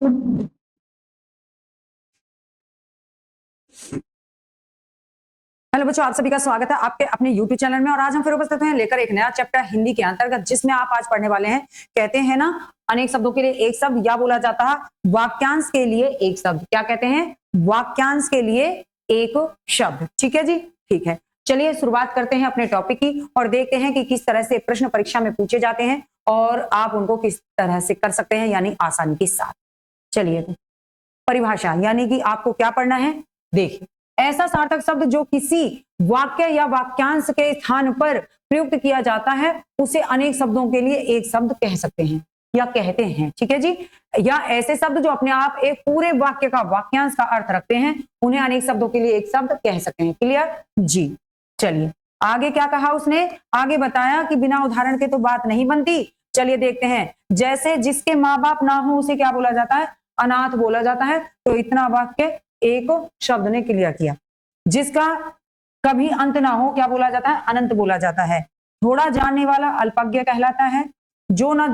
Hello बच्चों, आप सभी का स्वागत है आपके अपने यूट्यूब चैनल में। और आज हम फिर उपस्थित हैं लेकर एक नया चैप्टर हिंदी के अंतर्गत, जिसमें आप आज पढ़ने वाले हैं, कहते हैं ना, अनेक शब्दों के लिए एक शब्द, या बोला जाता है वाक्यांश के लिए एक शब्द। क्या कहते हैं? वाक्यांश के लिए एक शब्द। ठीक है जी, ठीक है। चलिए शुरुआत करते हैं अपने टॉपिक की और देखते हैं कि किस तरह से प्रश्न परीक्षा में पूछे जाते हैं और आप उनको किस तरह से कर सकते हैं, यानी आसानी के साथ। चलिए, परिभाषा यानी कि आपको क्या पढ़ना है, देखिए। ऐसा सार्थक शब्द जो किसी वाक्य या वाक्यांश के स्थान पर प्रयुक्त किया जाता है, उसे अनेक शब्दों के लिए एक शब्द कह सकते हैं या कहते हैं। ठीक है जी। या ऐसे शब्द जो अपने आप एक पूरे वाक्य का, वाक्यांश का अर्थ रखते हैं, उन्हें अनेक शब्दों के लिए एक शब्द कह सकते हैं। क्लियर जी। चलिए आगे क्या कहा उसने, आगे बताया कि बिना उदाहरण के तो बात नहीं बनती। चलिए देखते हैं। जैसे जिसके माँ बाप ना हो उसे क्या बोला जाता है? अनाथ बोला जाता है। तो इतना वाक्य एक शब्द ने क्लियर किया। जिसका कभी अंत ना हो क्या बोला जाता है? अनंत बोला जाता है। थोड़ा जानने वाला अल्पज्ञ कहलाता है। जो न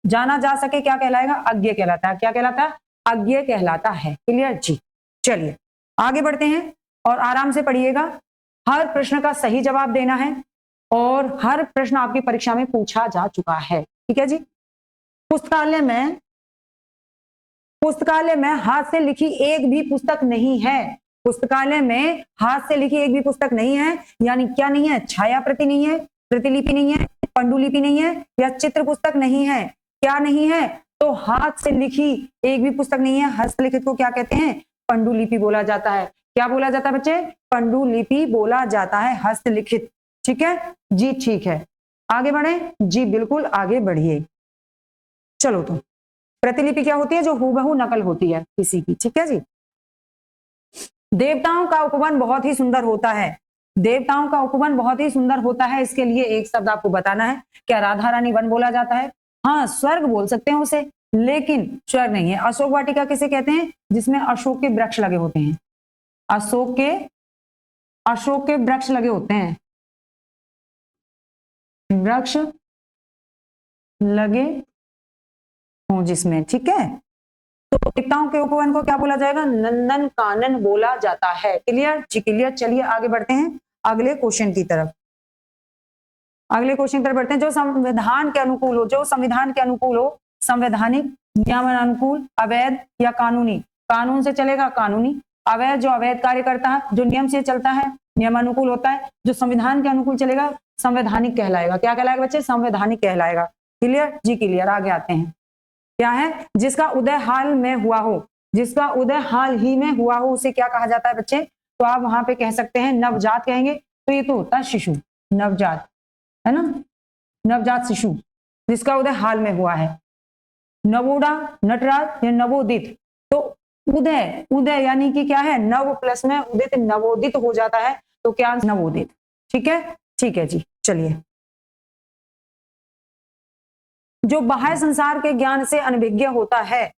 जाना जा सके क्या कहलाएगा? अज्ञ कहलाता है। क्या कहलाता है? अज्ञ कहलाता है। क्लियर जी। चलिए आगे बढ़ते हैं और आराम से पढ़िएगा। हर प्रश्न का सही जवाब देना है और हर प्रश्न आपकी परीक्षा में पूछा जा चुका है। ठीक है जी। पुस्तकालय में हाथ से लिखी एक भी पुस्तक नहीं है। पुस्तकालय में हाथ से लिखी एक भी पुस्तक नहीं है, यानी क्या नहीं है? छाया प्रति नहीं है, प्रतिलिपि नहीं है, पंडुलिपि नहीं है, या चित्र पुस्तक नहीं है। क्या नहीं है? तो हाथ से लिखी एक भी पुस्तक नहीं है। हस्तलिखित को क्या कहते हैं? पंडुलिपि बोला जाता है। क्या बोला जाता है बच्चे? पंडुलिपि बोला जाता है, हस्तलिखित। ठीक है जी, ठीक है। आगे बढ़े जी, बिल्कुल आगे बढ़िए। चलो तो प्रतिलिपि क्या होती है? जो हूबहू नकल होती है किसी की। ठीक है जी। देवताओं का उपवन बहुत ही सुंदर होता है। देवताओं का उपवन बहुत ही सुंदर होता है, इसके लिए एक शब्द आपको बताना है। क्या राधा रानी वन बोला जाता है? हाँ, स्वर्ग बोल सकते हैं उसे, लेकिन स्वर्ग नहीं है। अशोक वाटिका किसे कहते हैं? जिसमें अशोक के वृक्ष लगे होते हैं। अशोक के वृक्ष लगे होते हैं, वृक्ष लगे हों जिसमें। ठीक है। तो देवताओं के उपवन को क्या बोला जाएगा? नंदन कानन बोला जाता है। क्लियर जी, क्लियर। चलिए आगे बढ़ते हैं अगले क्वेश्चन की तरफ। अगले क्वेश्चन की तरफ बढ़ते हैं। जो संविधान के अनुकूल हो, जो संविधान के अनुकूल हो, संवैधानिक, नियमानुकूल, अवैध या कानूनी। कानून से चलेगा कानूनी। अवैध, जो अवैध कार्य करता है, जो नियम से चलता है, नियमानुकूल होता है। जो संविधान के अनुकूल चलेगा, संवैधानिक कहलाएगा। क्या कहलाएगा बच्चे? संवैधानिक कहलाएगा। क्लियर जी, क्लियर। आगे आते हैं। क्या है? जिसका उदय हाल में हुआ हो, जिसका उदय हाल ही में हुआ हो, उसे क्या कहा जाता है बच्चे? तो आप वहां पे कह सकते हैं नवजात कहेंगे। तो ये तो होता है शिशु, नवजात, है ना, नवजात शिशु, जिसका उदय हाल में हुआ है। नवोड़ा, नटराज या नवोदित। तो उदय, उदय यानी कि क्या है? नव प्लस में उदित, नवोदित हो जाता है। तो क्या? नवोदित। ठीक है, ठीक है जी। चलिए, जो बाह्य संसार के ज्ञान से अनभिज्ञ होता है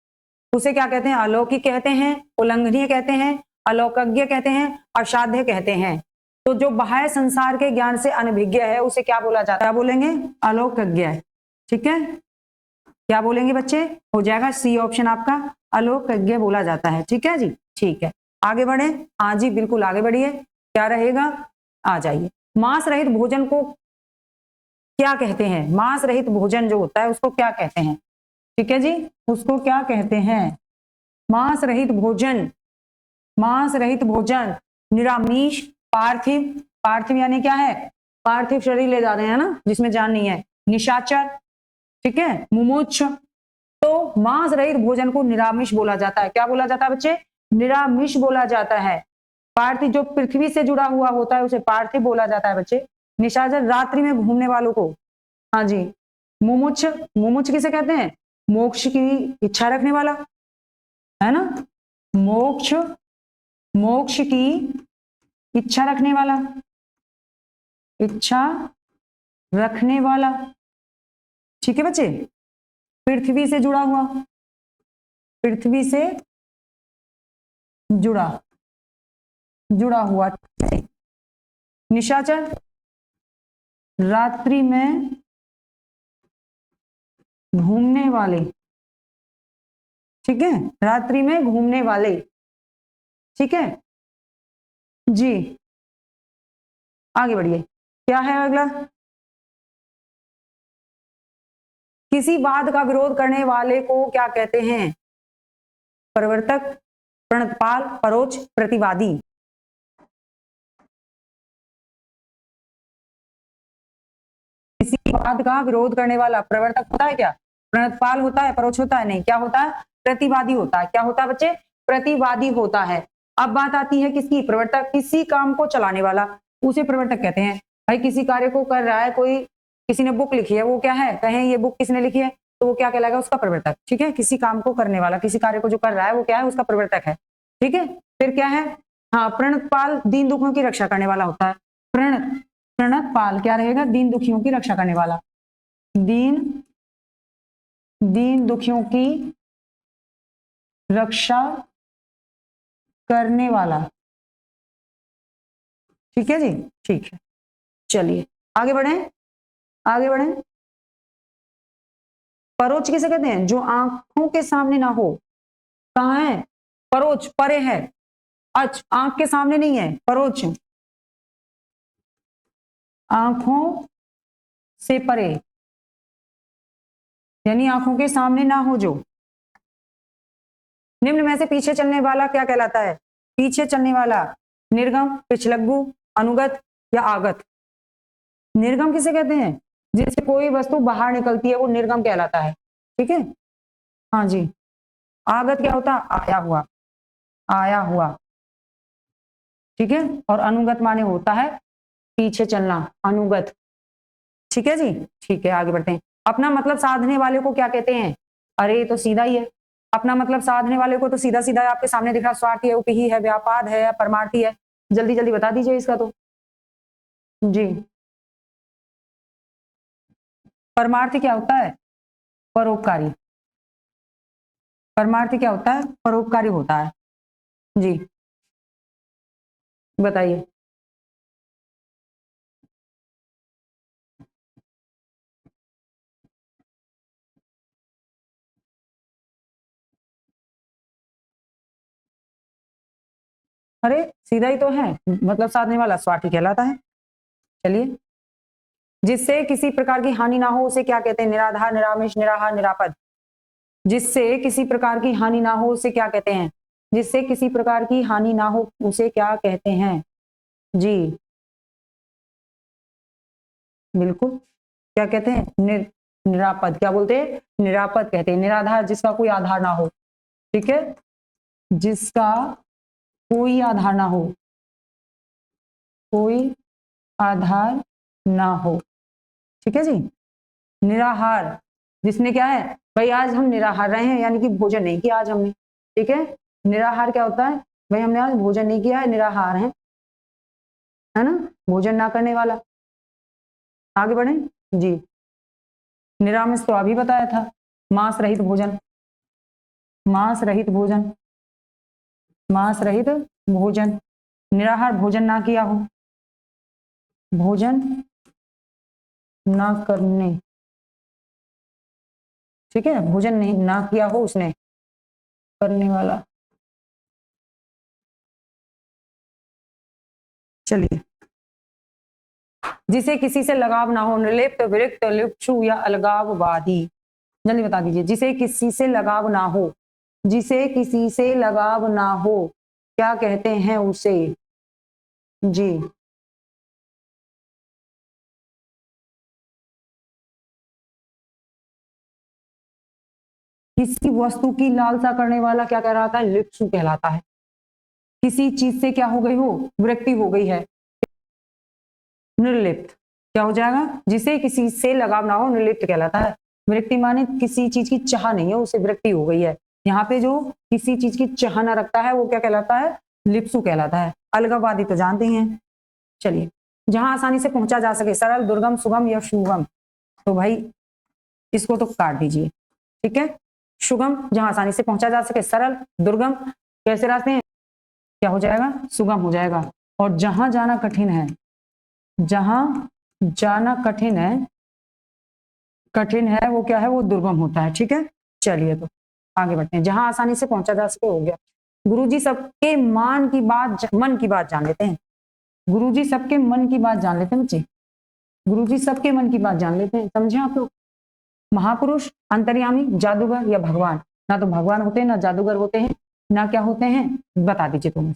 उसे क्या कहते हैं? अलौकिक कहते हैं, उल्लंघनीय कहते हैं, अलौकिक कहते हैं, असाध्य कहते हैं। तो जो बाह्य संसार के ज्ञान से अनभिज्ञ है उसे क्या बोला जाता है? क्या बोलेंगे? अलौकिक। ठीक है, क्या बोलेंगे बच्चे? हो जाएगा सी ऑप्शन आपका, अलौकिक बोला जाता है। ठीक है जी, ठीक है। आगे बढ़े। हाँ जी, बिल्कुल आगे बढ़िए। क्या रहेगा? आ जाइए। मांस रहित भोजन को क्या कहते हैं? मांस रहित भोजन जो होता है उसको क्या कहते हैं? ठीक है जी, उसको क्या कहते हैं? मांस रहित भोजन, मांस रहित भोजन, निरामिष, पार्थिव। पार्थिव यानी क्या है? पार्थिव शरीर ले जा रहे हैं ना, जिसमें जान नहीं है। निशाचर, ठीक है, मुमुक्ष। तो मांस रहित भोजन को निरामिष बोला जाता है। क्या बोला जाता है बच्चे? निरामिष बोला जाता है। पार्थिव, जो पृथ्वी से जुड़ा हुआ होता है उसे पार्थिव बोला जाता है बच्चे। निशाचर, रात्रि में घूमने वालों को। हाँ जी। मुमुक्ष, मुमुक्ष किसे कहते हैं? मोक्ष की इच्छा रखने वाला, है ना। मोक्ष, मोक्ष की इच्छा रखने वाला, इच्छा रखने वाला। ठीक है बच्चे। पृथ्वी से जुड़ा हुआ, पृथ्वी से जुड़ा, जुड़ा हुआ। निशाचर, रात्रि में घूमने वाले, ठीक है, रात्रि में घूमने वाले। ठीक है जी, आगे बढ़िए। क्या है अगला? किसी बात का विरोध करने वाले को क्या कहते हैं? प्रवर्तक, प्रणतपाल, परोक्ष, प्रतिवादी। किसी बात का विरोध करने वाला प्रवर्तक होता है क्या? प्रणतपाल होता है? परोक्ष होता है? नहीं। क्या होता है? प्रतिवादी होता है। क्या होता है बच्चे? प्रतिवादी होता है। अब बात आती है किसकी? प्रवर्तक। किसी काम को चलाने वाला उसे प्रवर्तक कहते हैं। भाई किसी कार्य को कर रहा है कोई, किसी ने बुक लिखी है, वो क्या है? कहें ये बुक किसने लिखी है, तो वो क्या कहलाएगा? उसका प्रवर्तक। ठीक है, किसी काम को करने वाला, किसी कार्य को जो कर रहा है वो क्या है? उसका प्रवर्तक है। ठीक है, फिर क्या है? हाँ, प्रणतपाल दीन दुखियों की रक्षा करने वाला होता है। प्रणतपाल क्या रहेगा? दीन दुखियों की रक्षा करने वाला। दीन दुखियों की रक्षा करने वाला। ठीक है जी, ठीक है, चलिए आगे बढ़े, आगे बढ़े। परोक्ष किसे कहते हैं? जो आंखों के सामने ना हो। कहाँ है? परोक्ष परे है। अच्छा, आंख के सामने नहीं है, परोक्ष आंखों से परे, यानी आंखों के सामने ना हो जो। निम्न में से पीछे चलने वाला क्या कहलाता है? पीछे चलने वाला निर्गम, पिछलग्गु, अनुगत या आगत। निर्गम किसे कहते हैं? जिससे कोई वस्तु बाहर निकलती है वो निर्गम कहलाता है। ठीक है, हाँ जी। आगत क्या होता है? आया हुआ, आया हुआ। ठीक है, और अनुगत माने होता है पीछे चलना, अनुगत। ठीक है जी, ठीक है, आगे बढ़ते हैं। अपना मतलब साधने वाले को क्या कहते हैं? अरे ये तो सीधा ही है। अपना मतलब साधने वाले को तो सीधा सीधा आपके सामने दिख रहा, स्वार्थी है, उपही है, व्यापाद है, परमार्थी है। जल्दी जल्दी बता दीजिए इसका तो जी। परमार्थी क्या होता है? परोपकारी। परमार्थी क्या होता है? परोपकारी होता है जी, बताइए। अरे सीधा ही तो है, मतलब साधने वाला स्वार्थी कहलाता है। चलिए, जिससे किसी प्रकार की हानि ना हो उसे क्या कहते हैं? निराधार, निरामिष, निराहार, निरापद। जिससे किसी प्रकार की हानि ना हो उसे क्या कहते हैं? जिससे किसी प्रकार की हानि ना हो उसे क्या कहते हैं जी? बिल्कुल, क्या कहते हैं? निरापद। क्या बोलते हैं? निरापद कहते हैं। निराधार, जिसका कोई आधार ना हो। ठीक है, जिसका कोई आधार ना हो, कोई आधार ना हो। ठीक है जी। निराहार, जिसने क्या है? भाई आज हम निराहार रहे हैं, यानी कि भोजन नहीं किया आज हमने। ठीक है, निराहार क्या होता है? भाई हमने आज भोजन नहीं किया है, निराहार है ना, भोजन ना करने वाला। आगे बढ़े जी। निरामिष तो अभी बताया था, मांस रहित भोजन, मांस रहित भोजन, मांस रहित भोजन। निराहार, भोजन ना किया हो, भोजन ना करने। ठीक है, भोजन नहीं ना किया हो उसने, करने वाला। चलिए, जिसे किसी से लगाव ना हो, निर्लिप्त, विरक्त, लिप्सु या अलगाववादी। जल्दी बता दीजिए। जिसे किसी से लगाव ना हो, जिसे किसी से लगाव ना हो क्या कहते हैं उसे जी? किसी वस्तु की लालसा करने वाला क्या कहलाता है? लिप्सु कहलाता है। किसी चीज से क्या हो गई हो? विरक्ति हो गई है, निर्लिप्त। क्या हो जाएगा? जिसे किसी से लगाव ना हो निर्लिप्त कहलाता है। विरक्ति माने किसी चीज की चाह नहीं है, उसे विरक्ति हो गई है। यहाँ पे जो किसी चीज की चाह ना रखता है वो क्या कहलाता है? लिप्सु कहलाता है। अलगाववादी तो जानते ही हैं। चलिए, जहां आसानी से पहुंचा जा सके, सरल, दुर्गम, सुगम या सुगम। तो भाई इसको तो काट दीजिए। ठीक है, सुगम जहां आसानी से पहुंचा जा सके, सरल, दुर्गम कैसे रास्ते हैं, क्या हो जाएगा? सुगम हो जाएगा। और जहां जाना कठिन है, जहां जाना कठिन है वो क्या है? वो दुर्गम होता है। ठीक है, चलिए तो आगे बढ़ते हैं, जहां आसानी से पहुंचा जा सके हो गया। गुरुजी सबके मन की बात जान लेते हैं। गुरुजी सबके मन की बात जान लेते हैं बच्चे, गुरुजी सबके मन की बात जान लेते हैं, समझे आप लोग। महापुरुष, अंतर्यामी, जादूगर या भगवान, ना तो भगवान होते हैं ना जादूगर होते हैं, ना क्या होते हैं, बता दीजिए तुम।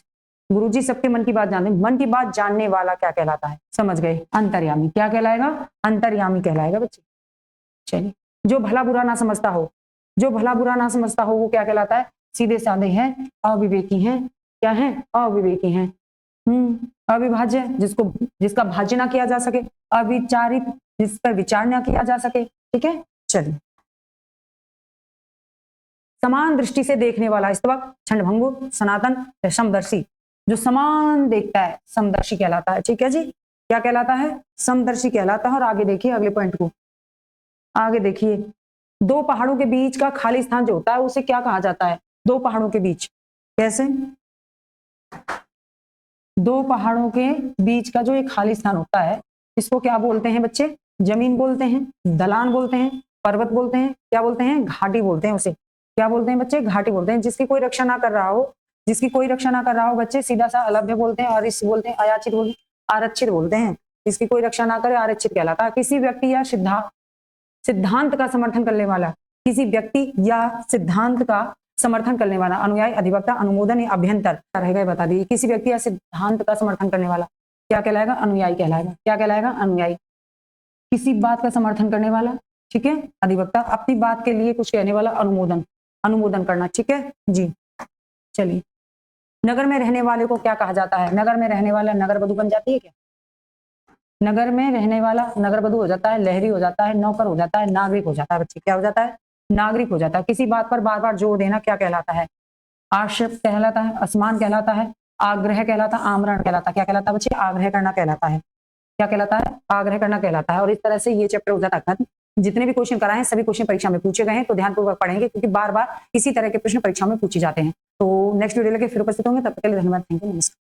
गुरुजी सबके मन की बात जानते हैं। मन की बात जानने वाला क्या कहलाता है, समझ गए, अंतर्यामी। क्या कहलाएगा, अंतर्यामी कहलाएगा बच्चे। चलिए, जो भला बुरा ना समझता हो, जो भला बुरा ना समझता हो वो क्या कहलाता है, सीधे साधे हैं, अविवेकी हैं। क्या है, अविवेकी हैं। अविभाज्य, जिसका भाज्य ना किया जा सके, अविचारित, जिस पर विचार ना किया जा सके। ठीक है, चलिए। समान दृष्टि से देखने वाला स्तवक, छंदभंगुर, सनातन, समदर्शी। जो समान देखता है समदर्शी कहलाता है। ठीक है जी, क्या कहलाता है, समदर्शी कहलाता है। और आगे देखिए अगले पॉइंट को, आगे देखिए, दो पहाड़ों के बीच का खाली स्थान जो होता है उसे क्या कहा जाता है, दो पहाड़ों के बीच, कैसे, दो पहाड़ों के बीच का जो एक खाली स्थान होता है इसको क्या बोलते हैं बच्चे, जमीन बोलते हैं, ढलान बोलते हैं, पर्वत बोलते हैं, क्या बोलते हैं, घाटी बोलते हैं उसे। क्या बोलते हैं बच्चे, घाटी बोलते हैं। जिसकी कोई रक्षा ना कर रहा हो, जिसकी कोई रक्षा ना कर रहा हो बच्चे, सीधा सा अलभ्य बोलते हैं, अरिष्ट बोलते हैं, अयाचित बोलते हैं, आरक्षित बोलते हैं। जिसकी कोई रक्षा ना करे आरक्षित कहलाता है। किसी व्यक्ति या सिद्धांत का समर्थन करने वाला, किसी व्यक्ति या सिद्धांत का समर्थन करने वाला, अनुयायी, अधिवक्ता, अनुमोदन या अभ्यंतर रहेगा, बता दीजिए। किसी व्यक्ति या सिद्धांत का समर्थन करने वाला क्या कहलाएगा, अनुयायी कहलाएगा। क्या कहलाएगा, अनुयायी। किसी बात का समर्थन करने वाला, ठीक है, अधिवक्ता, अपनी बात के लिए कुछ कहने वाला, अनुमोदन करना। ठीक है जी, चलिए। नगर में रहने वाले को क्या कहा जाता है, नगर में रहने वाला नगर वधु बन जाती है क्या, नगर में रहने वाला नगर वधु हो जाता है, लहरी हो जाता है, नौकर हो जाता है, नागरिक हो जाता है बच्चे। क्या हो जाता है, नागरिक हो जाता है। किसी बात पर बार बार जोर देना क्या कहलाता है, आक्षेप कहलाता है, असमान कहलाता है, आग्रह कहलाता है, आमरण कहलाता है। क्या कहलाता है बच्चे, आग्रह करना कहलाता है। क्या कहलाता है, आग्रह करना कहलाता है। और इस तरह से ये चैप्टर हो जाता है खत्म। जितने भी क्वेश्चन कराए सभी क्वेश्चन परीक्षा में पूछे गए हैं, तो ध्यानपूर्वक पढ़ेंगे क्योंकि बार बार इसी तरह के प्रश्न परीक्षा में पूछे जाते हैं। तो नेक्स्ट वीडियो लेके फिर उपस्थित होंगे, तब तक के लिए धन्यवाद, थैंक यू, नमस्कार।